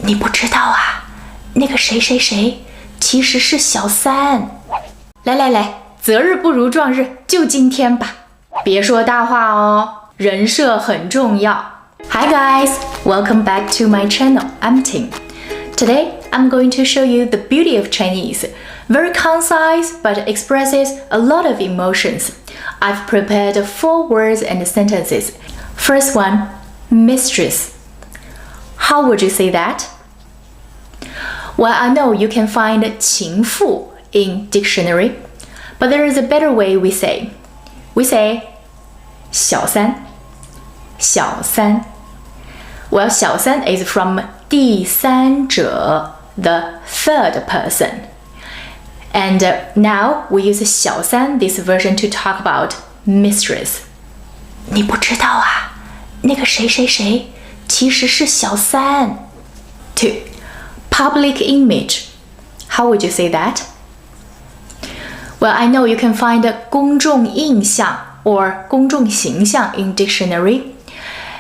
你不知道啊，那个谁谁谁其实是小三。来，择日不如撞日，就今天吧。别说大话哦，人设很重要。Hi guys, welcome back to my channel. I'm Ting. Today, I'm going to show you the beauty of Chinese. Very concise, but expresses a lot of emotions. I've prepared 4 words and sentences. First one, mistress. How would you say that? Well, I know you can find 情妇 in dictionary, but there is a better way we say. We say 小三. Well, 小三 is from 第三者, the third person. And now we use 小三 this version to talk about mistress. 你不知道啊，那个谁谁谁其实是小三。2. Public image. How would you say that? Well, I know you can find 公众印象 or 公众形象 in dictionary.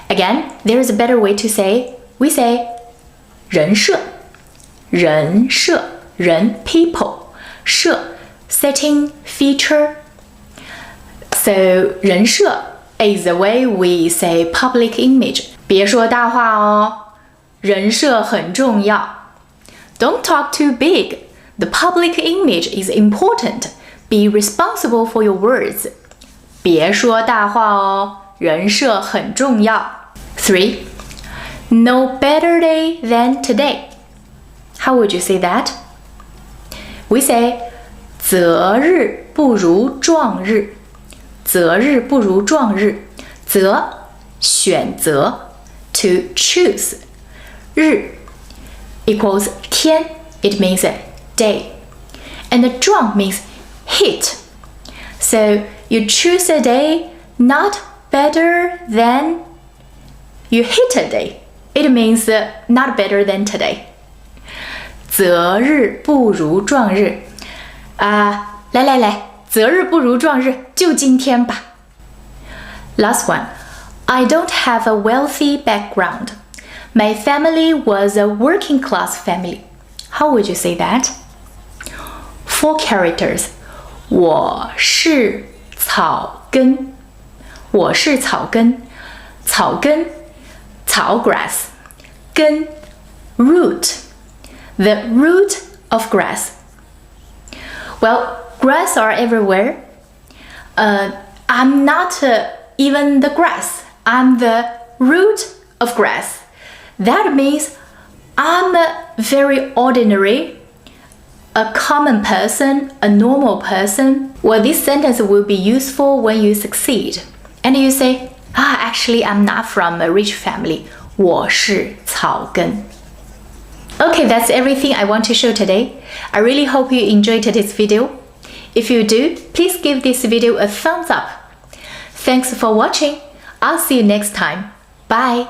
Again, there is a better way to say. We say 人设 人 people 设 setting feature. So 人设 is the way we say public image. 别说大话哦，人设很重要。Don't talk too big. The public image is important. Be responsible for your words. 别说大话哦，人设很重要。3. No better day than today. How would you say that? We say 择日不如撞日。择日不如撞日。择选择 to choose. 日 equals 天 it means day. And 撞 means hit. So you choose a day not better than you hit a day. It means not better than today. 择日不如撞日。来，择日不如撞日，就今天吧。Last one. I don't have a wealthy background. My family was a working class family. How would you say that? 4 characters. 我是草根。我是草根。草根草 grass. 根 root. The root of grass. Well, grass are everywhere. I'm not even the grass. I'm the root of grass. That means I'm very ordinary, a common person, a normal person. Well, this sentence will be useful when you succeed. And you say, actually, I'm not from a rich family. 我是草根. Okay, that's everything I want to show today. I really hope you enjoyed today's video. If you do, please give this video a thumbs up. Thanks for watching. I'll see you next time. Bye.